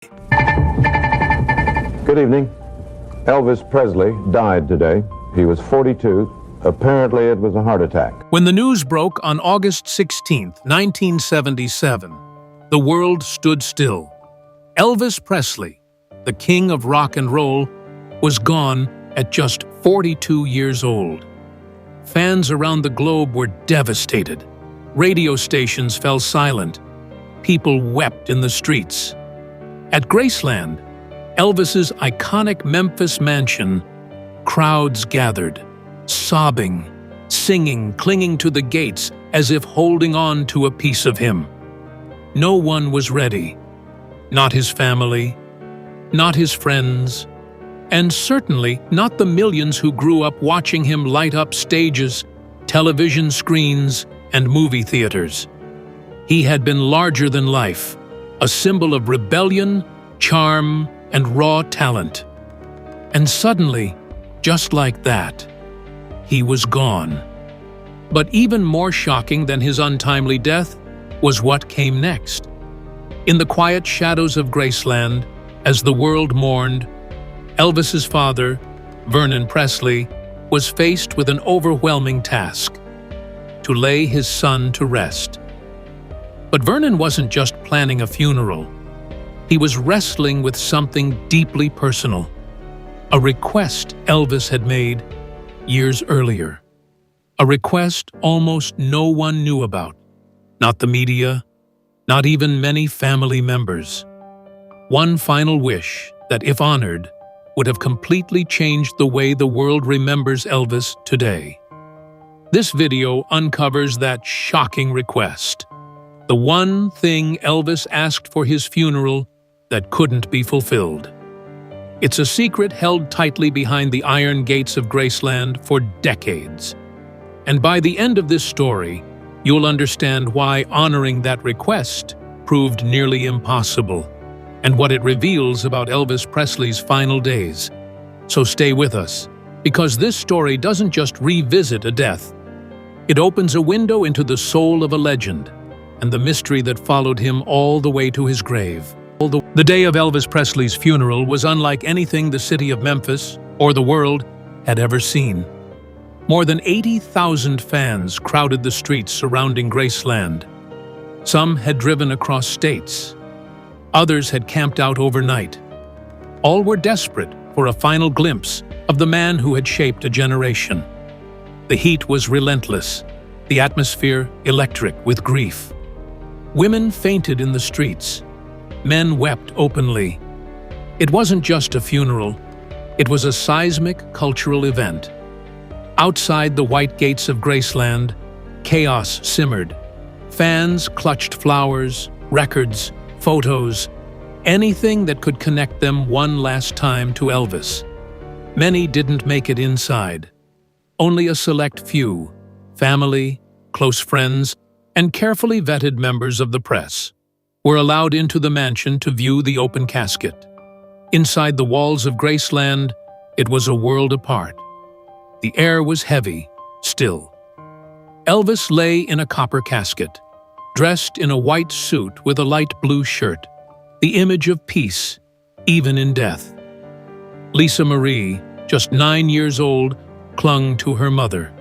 Good evening. Elvis Presley died today. He was 42. Apparently, it was a heart attack. When the news broke on August 16, 1977, the world stood still. Elvis Presley, the king of rock and roll, was gone at just 42 years old. Fans around the globe were devastated. Radio stations fell silent. People wept in the streets. At Graceland, Elvis's iconic Memphis mansion, crowds gathered, sobbing, singing, clinging to the gates as if holding on to a piece of him. No one was ready. Not his family, not his friends, and certainly not the millions who grew up watching him light up stages, television screens, and movie theaters. He had been larger than life, a symbol of rebellion, charm, and raw talent. And suddenly, just like that, he was gone. But even more shocking than his untimely death was what came next. In the quiet shadows of Graceland, as the world mourned, Elvis's father, Vernon Presley, was faced with an overwhelming task: to lay his son to rest. But Vernon wasn't just planning a funeral. He was wrestling with something deeply personal, a request Elvis had made years earlier. A request almost no one knew about, not the media, not even many family members. One final wish that, if honored, would have completely changed the way the world remembers Elvis today. This video uncovers that shocking request, the one thing Elvis asked for his funeral that couldn't be fulfilled. It's a secret held tightly behind the iron gates of Graceland for decades. And by the end of this story, you'll understand why honoring that request proved nearly impossible, and what it reveals about Elvis Presley's final days. So stay with us, because this story doesn't just revisit a death. It opens a window into the soul of a legend, and the mystery that followed him all the way to his grave. The day of Elvis Presley's funeral was unlike anything the city of Memphis, or the world, had ever seen. More than 80,000 fans crowded the streets surrounding Graceland. Some had driven across states. Others had camped out overnight. All were desperate for a final glimpse of the man who had shaped a generation. The heat was relentless, the atmosphere electric with grief. Women fainted in the streets. Men wept openly. It wasn't just a funeral. It was a seismic cultural event. Outside the white gates of Graceland, chaos simmered. Fans clutched flowers, records, photos, anything that could connect them one last time to Elvis. Many didn't make it inside. Only a select few, family, close friends, and carefully vetted members of the press, were allowed into the mansion to view the open casket. Inside the walls of Graceland, it was a world apart. The air was heavy, still. Elvis lay in a copper casket, dressed in a white suit with a light blue shirt, the image of peace, even in death. Lisa Marie, just 9 years old, clung to her mother.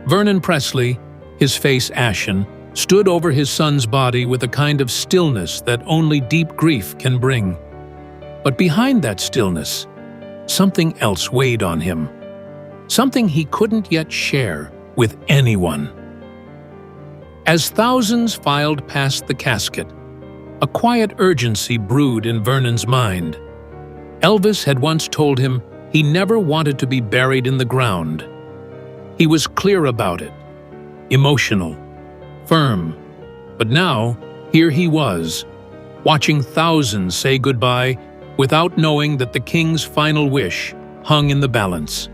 Vernon Presley, his face ashen, stood over his son's body with a kind of stillness that only deep grief can bring. But behind that stillness, something else weighed on him. Something he couldn't yet share with anyone. As thousands filed past the casket, a quiet urgency brewed in Vernon's mind. Elvis had once told him he never wanted to be buried in the ground. He was clear about it, emotional, firm. But now, here he was, watching thousands say goodbye without knowing that the king's final wish hung in the balance.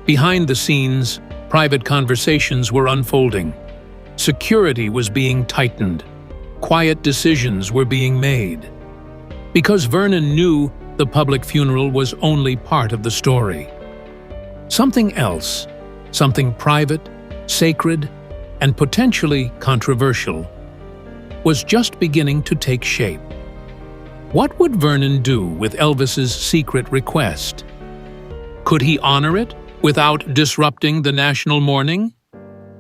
Behind the scenes, private conversations were unfolding. Security was being tightened. Quiet decisions were being made. Because Vernon knew the public funeral was only part of the story. Something else, something private, sacred, and potentially controversial, was just beginning to take shape. What would Vernon do with Elvis's secret request? Could he honor it without disrupting the national mourning?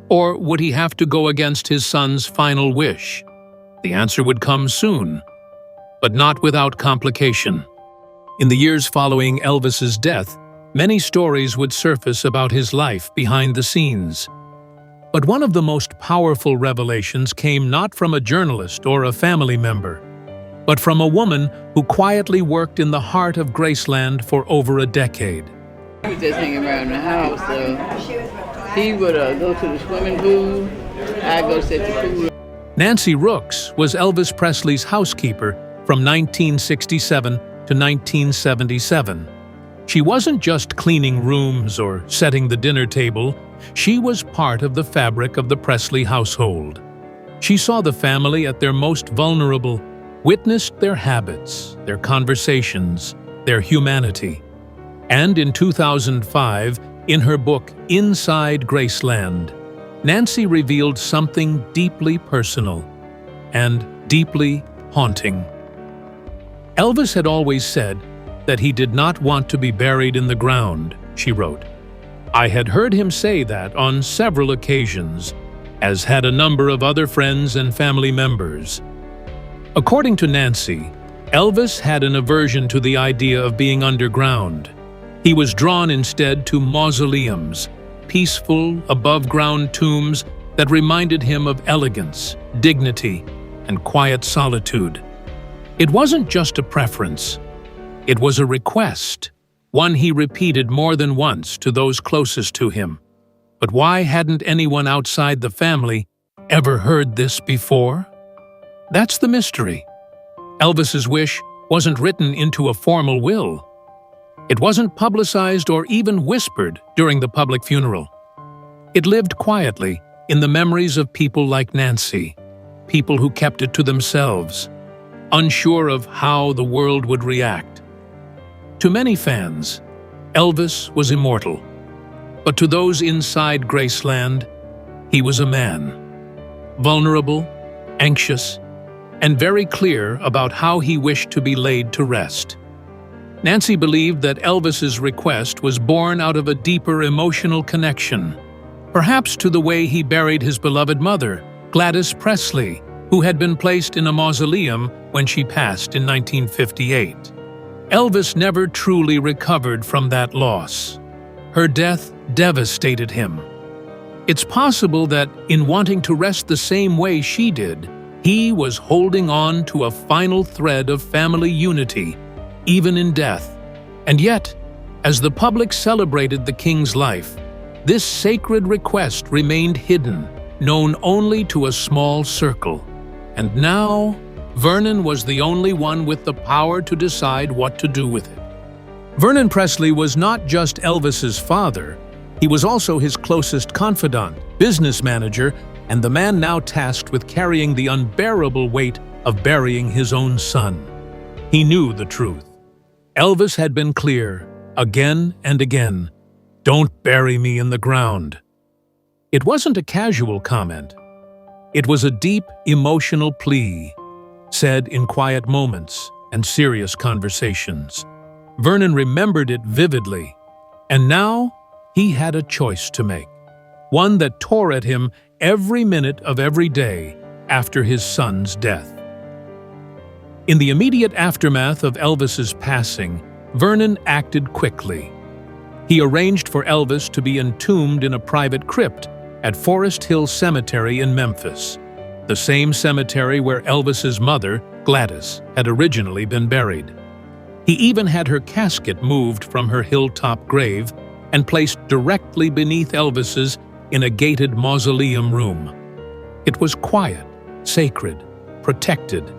Or would he have to go against his son's final wish? The answer would come soon, but not without complication. In the years following Elvis's death, many stories would surface about his life behind the scenes. But one of the most powerful revelations came not from a journalist or a family member, but from a woman who quietly worked in the heart of Graceland for over a decade. He was just hanging around the house. He would go to the swimming pool. I'd go sit at the pool. Nancy Rooks was Elvis Presley's housekeeper from 1967 to 1977. She wasn't just cleaning rooms or setting the dinner table. She was part of the fabric of the Presley household. She saw the family at their most vulnerable, witnessed their habits, their conversations, their humanity. And in 2005, in her book Inside Graceland, Nancy revealed something deeply personal and deeply haunting. Elvis had always said that he did not want to be buried in the ground, she wrote. I had heard him say that on several occasions, as had a number of other friends and family members. According to Nancy, Elvis had an aversion to the idea of being underground. He was drawn instead to mausoleums, peaceful, above-ground tombs that reminded him of elegance, dignity, and quiet solitude. It wasn't just a preference. It was a request, one he repeated more than once to those closest to him. But why hadn't anyone outside the family ever heard this before? That's the mystery. Elvis's wish wasn't written into a formal will. It wasn't publicized or even whispered during the public funeral. It lived quietly in the memories of people like Nancy, people who kept it to themselves, unsure of how the world would react. To many fans, Elvis was immortal. But to those inside Graceland, he was a man. Vulnerable, anxious, and very clear about how he wished to be laid to rest. Nancy believed that Elvis's request was born out of a deeper emotional connection, perhaps to the way he buried his beloved mother, Gladys Presley, who had been placed in a mausoleum when she passed in 1958. Elvis never truly recovered from that loss. Her death devastated him. It's possible that, in wanting to rest the same way she did, he was holding on to a final thread of family unity, even in death. And yet, as the public celebrated the king's life, this sacred request remained hidden, known only to a small circle. And now, Vernon was the only one with the power to decide what to do with it. Vernon Presley was not just Elvis's father, he was also his closest confidant, business manager, and the man now tasked with carrying the unbearable weight of burying his own son. He knew the truth. Elvis had been clear, again and again, "Don't bury me in the ground." It wasn't a casual comment. It was a deep, emotional plea, said in quiet moments and serious conversations. Vernon remembered it vividly, and now he had a choice to make, one that tore at him every minute of every day after his son's death. In the immediate aftermath of Elvis's passing, Vernon acted quickly. He arranged for Elvis to be entombed in a private crypt at Forest Hill Cemetery in Memphis, the same cemetery where Elvis's mother, Gladys, had originally been buried. He even had her casket moved from her hilltop grave and placed directly beneath Elvis's in a gated mausoleum room. It was quiet, sacred, protected,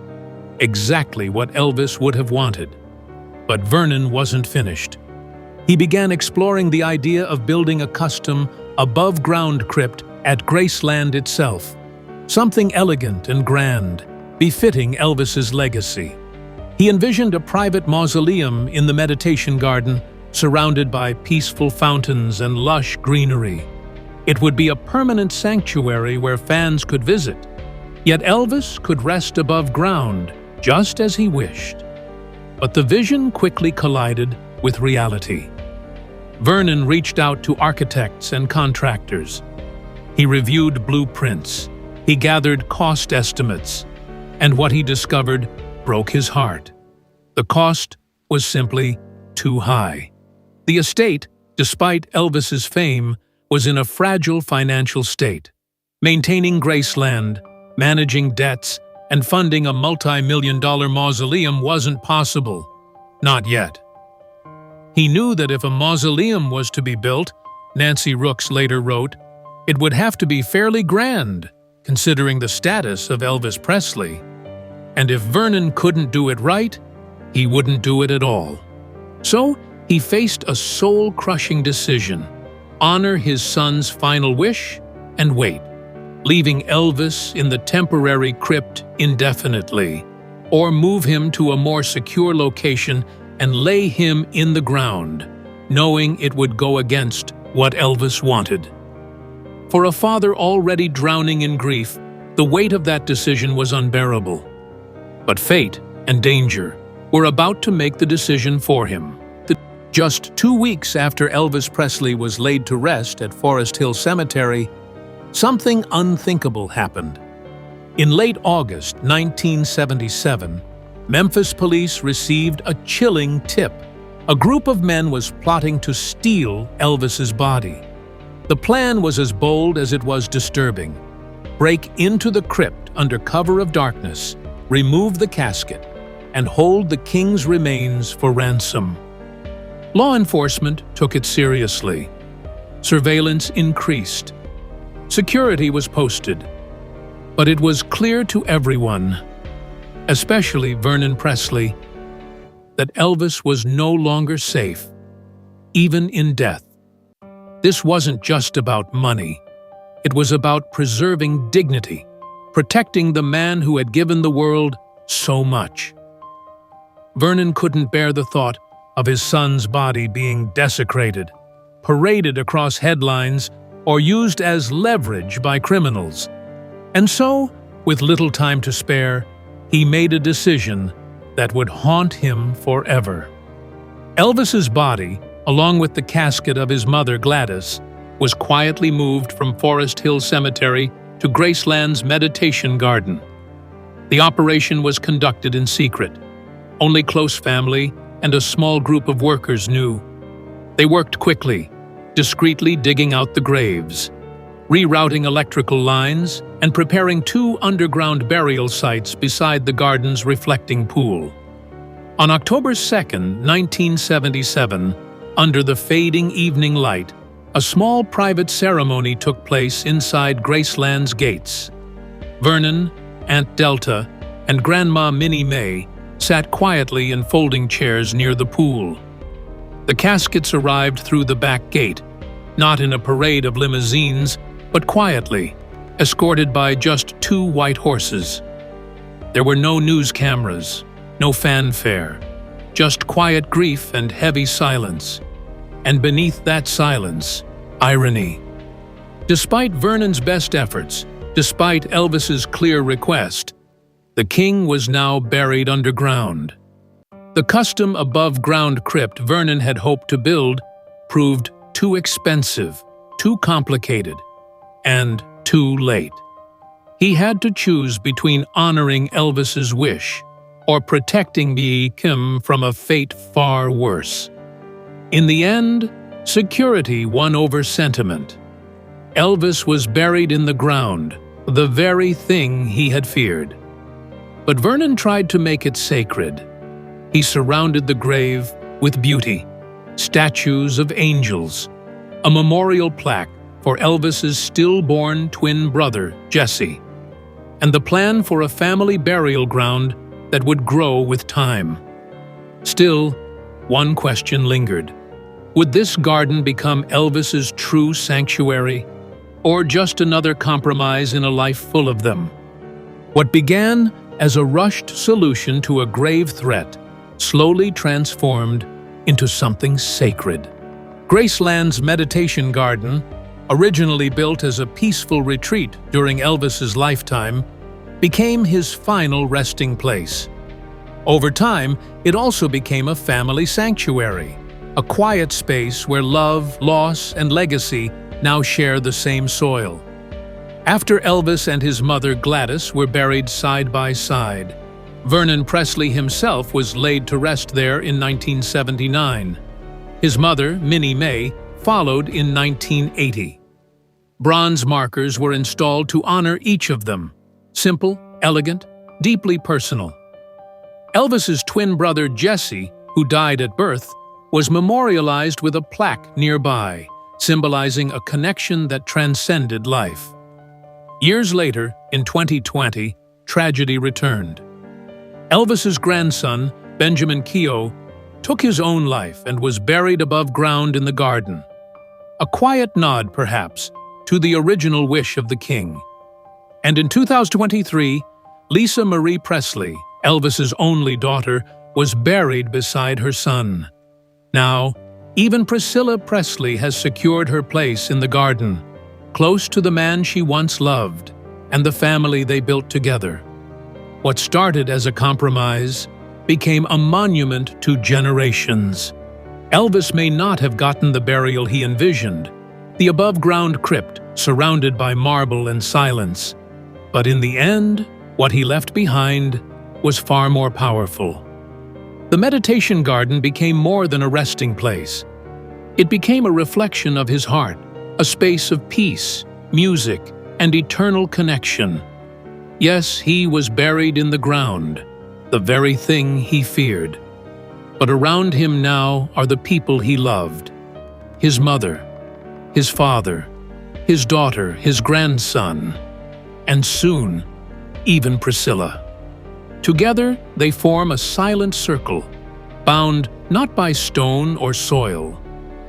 exactly what Elvis would have wanted. But Vernon wasn't finished. He began exploring the idea of building a custom, above-ground crypt at Graceland itself, something elegant and grand, befitting Elvis's legacy. He envisioned a private mausoleum in the meditation garden, surrounded by peaceful fountains and lush greenery. It would be a permanent sanctuary where fans could visit. Yet Elvis could rest above ground, just as he wished. But the vision quickly collided with reality. Vernon reached out to architects and contractors. He reviewed blueprints, he gathered cost estimates, and what he discovered broke his heart. The cost was simply too high. The estate, despite Elvis's fame, was in a fragile financial state. Maintaining Graceland, managing debts, and funding a multi-million-dollar mausoleum wasn't possible. Not yet. He knew that if a mausoleum was to be built, Nancy Rooks later wrote, it would have to be fairly grand, considering the status of Elvis Presley. And if Vernon couldn't do it right, he wouldn't do it at all. So he faced a soul-crushing decision: honor his son's final wish and wait, leaving Elvis in the temporary crypt indefinitely, or move him to a more secure location and lay him in the ground, knowing it would go against what Elvis wanted. For a father already drowning in grief, the weight of that decision was unbearable. But fate and danger were about to make the decision for him. Just 2 weeks after Elvis Presley was laid to rest at Forest Hill Cemetery, something unthinkable happened. In late August 1977, Memphis police received a chilling tip. A group of men was plotting to steal Elvis's body. The plan was as bold as it was disturbing. Break into the crypt under cover of darkness, remove the casket, and hold the king's remains for ransom. Law enforcement took it seriously. Surveillance increased. Security was posted. But it was clear to everyone, especially Vernon Presley, that Elvis was no longer safe, even in death. This wasn't just about money. It was about preserving dignity, protecting the man who had given the world so much. Vernon couldn't bear the thought of his son's body being desecrated, paraded across headlines, or used as leverage by criminals. And so, with little time to spare, he made a decision that would haunt him forever. Elvis's body, along with the casket of his mother Gladys, was quietly moved from Forest Hill Cemetery to Graceland's meditation garden. The operation was conducted in secret. Only close family and a small group of workers knew. They worked quickly, discreetly digging out the graves, rerouting electrical lines, and preparing 2 underground burial sites beside the garden's reflecting pool. On October 2, 1977, under the fading evening light, a small private ceremony took place inside Graceland's gates. Vernon, Aunt Delta, and Grandma Minnie May sat quietly in folding chairs near the pool. The caskets arrived through the back gate, not in a parade of limousines, but quietly, escorted by just 2 white horses. There were no news cameras, no fanfare, just quiet grief and heavy silence. And beneath that silence, irony. Despite Vernon's best efforts, despite Elvis's clear request, the king was now buried underground. The custom above-ground crypt Vernon had hoped to build proved too expensive, too complicated, and too late. He had to choose between honoring Elvis's wish or protecting Kim from a fate far worse. In the end, security won over sentiment. Elvis was buried in the ground, the very thing he had feared. But Vernon tried to make it sacred. He surrounded the grave with beauty, statues of angels, a memorial plaque for Elvis's stillborn twin brother, Jesse, and the plan for a family burial ground that would grow with time. Still, one question lingered. Would this garden become Elvis's true sanctuary, or just another compromise in a life full of them? What began as a rushed solution to a grave threat slowly transformed into something sacred. Graceland's meditation garden, originally built as a peaceful retreat during Elvis's lifetime, became his final resting place. Over time, it also became a family sanctuary, a quiet space where love, loss, and legacy now share the same soil. After Elvis and his mother Gladys were buried side by side, Vernon Presley himself was laid to rest there in 1979. His mother, Minnie Mae, followed in 1980. Bronze markers were installed to honor each of them. Simple, elegant, deeply personal. Elvis's twin brother Jesse, who died at birth, was memorialized with a plaque nearby, symbolizing a connection that transcended life. Years later, in 2020, tragedy returned. Elvis's grandson, Benjamin Keogh, took his own life and was buried above ground in the garden. A quiet nod, perhaps, to the original wish of the king. And in 2023, Lisa Marie Presley, Elvis's only daughter, was buried beside her son. Now, even Priscilla Presley has secured her place in the garden, close to the man she once loved and the family they built together. What started as a compromise became a monument to generations. Elvis may not have gotten the burial he envisioned, the above-ground crypt surrounded by marble and silence. But in the end, what he left behind was far more powerful. The meditation garden became more than a resting place. It became a reflection of his heart, a space of peace, music, and eternal connection. Yes, he was buried in the ground, the very thing he feared. But around him now are the people he loved: his mother, his father, his daughter, his grandson, and soon, even Priscilla. Together, they form a silent circle, bound not by stone or soil,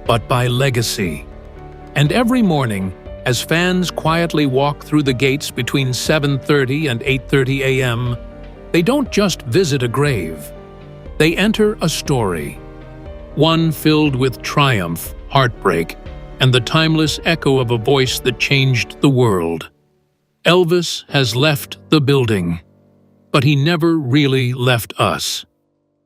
but by legacy. And every morning, as fans quietly walk through the gates between 7:30 and 8:30 a.m., they don't just visit a grave. They enter a story, one filled with triumph, heartbreak, and the timeless echo of a voice that changed the world. Elvis has left the building, but he never really left us.